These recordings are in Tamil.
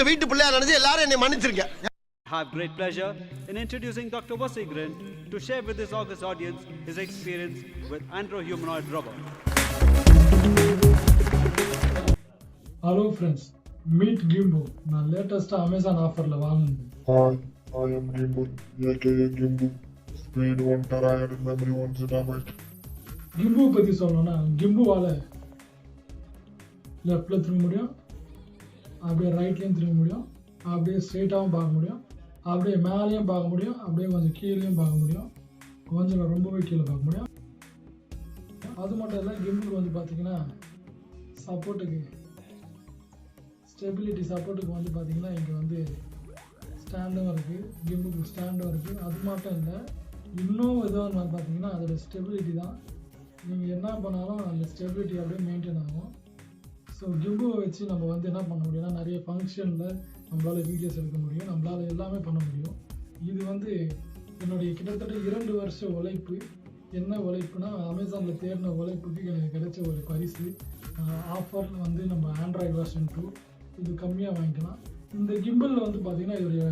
உங்க வீட்டு பிள்ளையா நினைச்சு எல்லாரும் என்னை மன்னிச்சிருங்க. I have great pleasure in introducing Dr. Vasigran to share with his august audience his experience with andro-humanoid robot. Hello friends, meet Gimbo. நான் லேட்டஸ்டா Amazon ஆஃபர்ல வாங்குனது. Hi, I am Gimbo, aka Gimbo. Speed 1 terabyte, memory 1 zettabyte. Gimbo பத்தி சொல்லணும்னா Gimboவால லெஃப்ட்ல திரும்ப முடியும், அப்படியே ரைட்லயும் திரும்ப முடியும், அப்படியே ஸ்ட்ரெயிட்டாகவும் பார்க்க முடியும், அப்படியே மேலேயும் பார்க்க முடியும், அப்படியே கொஞ்சம் கீழேயும் பார்க்க முடியும், கொஞ்சம் ரொம்பவே கீழே பார்க்க முடியும். அது மட்டும் இல்லை, கிம்பிளுக்கு வந்து பார்த்தீங்கன்னா சப்போர்ட்டுக்கு ஸ்டெபிலிட்டி சப்போர்ட்டுக்கு வந்து பார்த்தீங்கன்னா இங்கே வந்து ஸ்டாண்டும் இருக்குது, கிம்பிளுக்கு ஸ்டாண்டும் இருக்குது. அது மட்டும் இல்லை, இன்னும் எதுவும் வந்து பார்த்தீங்கன்னா அதோட ஸ்டெபிலிட்டி தான். நீங்கள் என்ன பண்ணாலும் அந்த ஸ்டெபிலிட்டி அப்படியே மெயின்டைன் ஆகும். ஸோ கிம்புவை வச்சு நம்ம வந்து என்ன பண்ண முடியும்னா நிறைய ஃபங்க்ஷனில் நம்மளால் வீடியோஸ் எடுக்க முடியும், நம்மளால் எல்லாமே பண்ண முடியும். இது வந்து என்னுடைய கிட்டத்தட்ட 2 வருஷ உழைப்பு. என்ன உழைப்புனா அமேசானில் தேடின உழைப்புக்கு எனக்கு கிடைச்ச ஒரு பரிசு. ஆஃபரில் வந்து நம்ம ஆண்ட்ராய்டு வெர்ஷன் 2 இது கம்மியாக வாங்கிக்கலாம். இந்த கிம்பிளில் வந்து பார்த்திங்கன்னா இதோடைய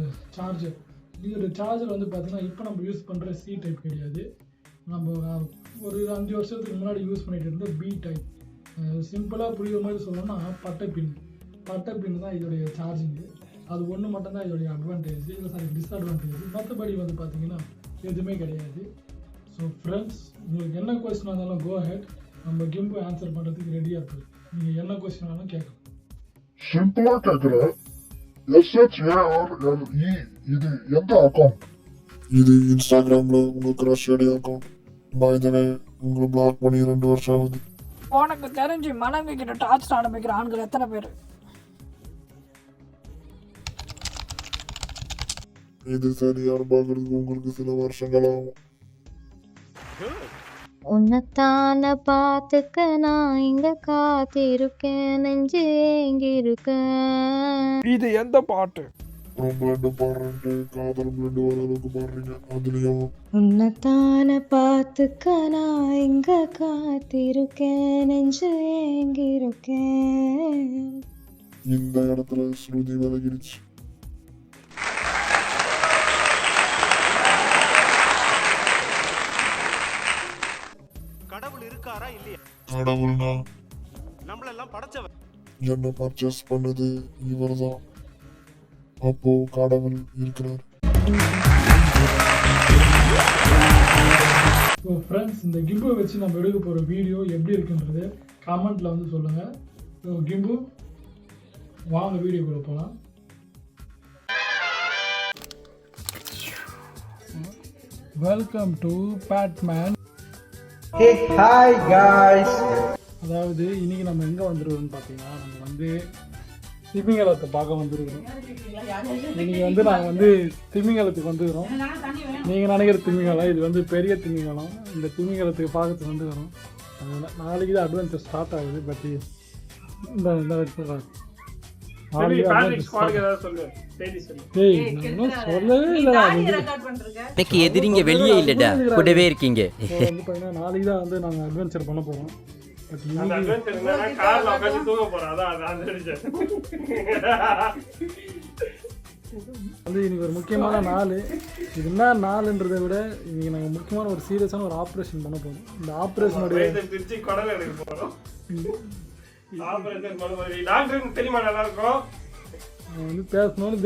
சார்ஜர் வந்து பார்த்திங்கன்னா இப்போ நம்ம யூஸ் பண்ணுற C டைப் கிடையாது. நம்ம ஒரு 5 வருஷத்துக்கு முன்னாடி யூஸ் பண்ணிகிட்டு இருந்த B டைப். சிம்பிளாக புரியுற மாதிரி சொல்லணும்னா பட்டை பின் தான் இதோடைய சார்ஜிங்கு. அது ஒன்று மட்டும்தான் இதோடைய அட்வான்டேஜ், இல்லை சாரி டிஸ்அட்வான்டேஜ். மற்றபடி வந்து பார்த்தீங்கன்னா எதுவுமே கிடையாது. ஸோ ஃப்ரெண்ட்ஸ், உங்களுக்கு என்ன கொஸ்டின் இருந்தாலும் கோ ஹெட், நம்ம கிம்பு ஆன்சர் பண்ணுறதுக்கு ரெடியாக இருக்குது. நீங்கள் என்ன கொஸ்டின் வேணாலும் கேட்கலாம். சிம்பிளா கேக்குறேன். SHARLE இது எந்த அக்கௌண்ட்? இது இன்ஸ்டாகிராம்ல உங்க கிரஷ் அக்கௌண்ட். பை தி வே, உங்களை பிளாக் பண்ணி 2 வருஷம் ஆகுது. உனக்கு தெரிஞ்சு மனைவி கிட்ட டார்ச்சர் ஆரம்பிக்கிற ஆண்கள் எத்தனை பேர்? இது சரியான பாக்குறதுக்கு உங்களுக்கு சில வருஷங்கள் ஆகும். உன்னத்தான பாத்துக்க நான் இங்க காத்திருக்கேன், நெஞ்சு ஏங்கிருக்கேன். இது எந்த பாட்டு? பிளட் பாடுறேன்ட்டு காதல் பிளட் வர அளவுக்கு பாடுறீங்க. அதுலயும் உன்னத்தான பாத்துக்க நான் இங்க காத்திருக்கேன், நெஞ்சு ஏங்கிருக்கேன். இந்த இடத்துல ஸ்ருதி விலகிடுச்சு. கடவுள் இருக்காரா இல்லையா? கடவுள்னா நம்மளெல்லாம் படைச்சவர். என்ன பர்ச்சேஸ் பண்ணது இவர்தான். அப்போ கடவுள் இருக்கிறார். ஸோ ஃப்ரெண்ட்ஸ், இந்த கிம்புவை வச்சு நம்ம எடுக்க போகிற வீடியோ எப்படி இருக்குன்றது கமெண்ட்டில் வந்து சொல்லுங்கள். ஸோ கிம்பு, வாங்க வீடியோக்குள்ளே போகலாம். Welcome to Batman. Hey, hi guys. அதாவது இன்னைக்கு நம்ம எங்கே வந்துருக்கோம்னு பார்த்தீங்கன்னா, நம்ம வந்து திமிங்கலத்தை பார்க்க வந்துருக்கிறோம். இன்னைக்கு வந்து நாங்கள் வந்து திமிங்கலத்துக்கு வந்துக்கிறோம். நீங்கள் நினைக்கிற திமிங்கலம் இது வந்து பெரிய திமிங்கலம். இந்த திமிங்கலத்துக்கு பார்க்கறதுக்கு வந்துக்கிறோம். அதனால் நாளைக்கு தான் அட்வென்ச்சர் ஸ்டார்ட் ஆகுது. பட் இந்த எதிரிங்க வெளியே இல்லடா, கூடவே இருக்கீங்க. வந்து பார்த்தீங்கன்னா நாளைக்கு தான் வந்து நாங்கள் அட்வென்ச்சர் பண்ண போகிறோம். பட் வந்து இன்னைக்கு ஒரு முக்கியமான நாள். இது என்ன நாளுன்றதை விட இன்னைக்கு நாங்கள் முக்கியமான ஒரு சீரியஸான ஒரு ஆப்ரேஷன் பண்ண போகிறோம். இந்த ஆப்ரேஷனுடைய வந்து பேசணும்னு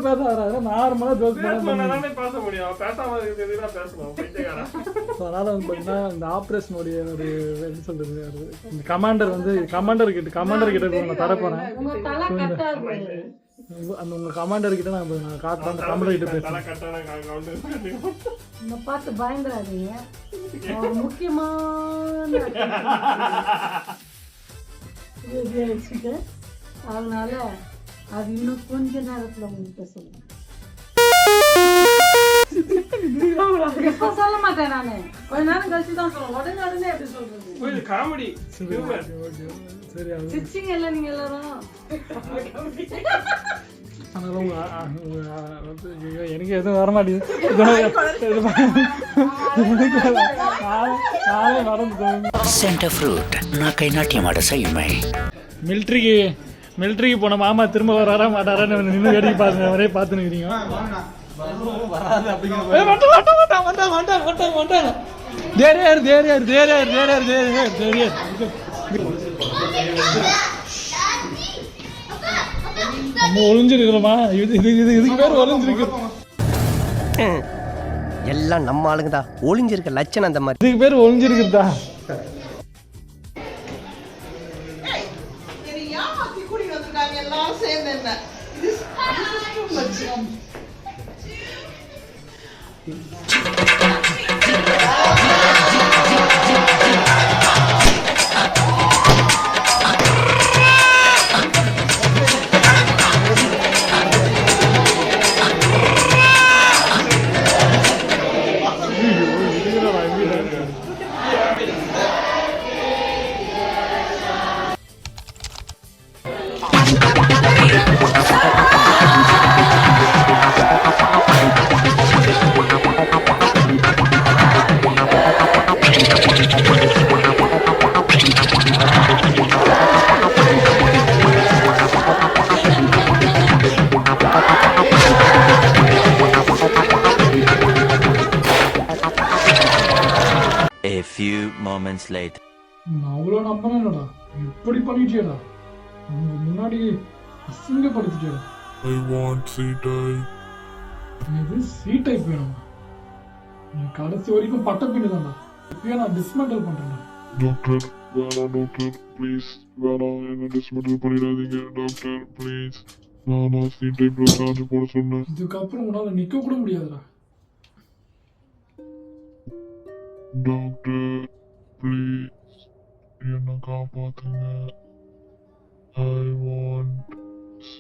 பேசாத நார்மலாக பேச முடியும். அதனால வந்து பார்த்தீங்கன்னா இந்த ஆப்ரேஷனுடைய ஒரு என்ன சொல்றது, இந்த கமாண்டர் கிட்ட நான் தரப்போறேன். அந்த உங்க கமாண்டர் கிட்ட நான் காட்டுறேன். கமாண்டர் கிட்ட பேசுறேன். பார்த்து பயந்துடாதீங்க, முக்கியமான அதனால அது இன்னும் கொஞ்ச நேரத்துல உங்களுக்கு சொல்லுங்க. சொல்ல மாட்டேன் நானு, கொஞ்ச நேரம் கழிச்சு தான் சொல்லுவேன். உடனே எப்படி சொல்றது? காமெடி சிரிச்சிங்க இல்ல நீங்க எல்லாரும். எனக்கு எதுவும் வர மாட்டேங்குது. மிலிட்ரிக்கு மிலிட்ரிக்கு போன மாமா திரும்ப வராரா மாட்டாரான்னு நின்று வேடிக்கை பார்த்து அவரே பார்த்துன்னு இருக்கிறீங்க. நம்ம ஒளிஞ்சிருக்கிறோமா? இதுக்கு பேர் ஒளிஞ்சிருக்கு. எல்லாம் நம்ம ஆளுங்க தான். ஒளிஞ்சிருக்க லட்சணம் அந்த மாதிரி. இதுக்கு பேர் ஒளிஞ்சிருக்குதா? A few moments later. நான் அவ்வளோ நம்பினேன்டா, இப்படி பண்ணிட்டியடா, உங்க முன்னாடி அசிங்கப்படுத்திட்டியடா. I want C-type. இது C-type வேணுமா? நீ கடைசி வரைக்கும் பட்டப்பின்னு தான்டா. இப்பயே நான் டிஸ்மெண்டல் பண்றேன்டா. டாக்டர் வேணாம் டாக்டர் ப்ளீஸ் வேணாம், என்ன டிஸ்மெண்டல் பண்ணிடாதீங்க டாக்டர் ப்ளீஸ். நான் C-typeல சார்ஜ் போட சொன்னேன். இதுக்கப்புறம் உன்னால நிக்க கூட முடியாதுடா. டாக்டர் ப்ளீஸ் என்ன காப்பாத்துங்க. I want C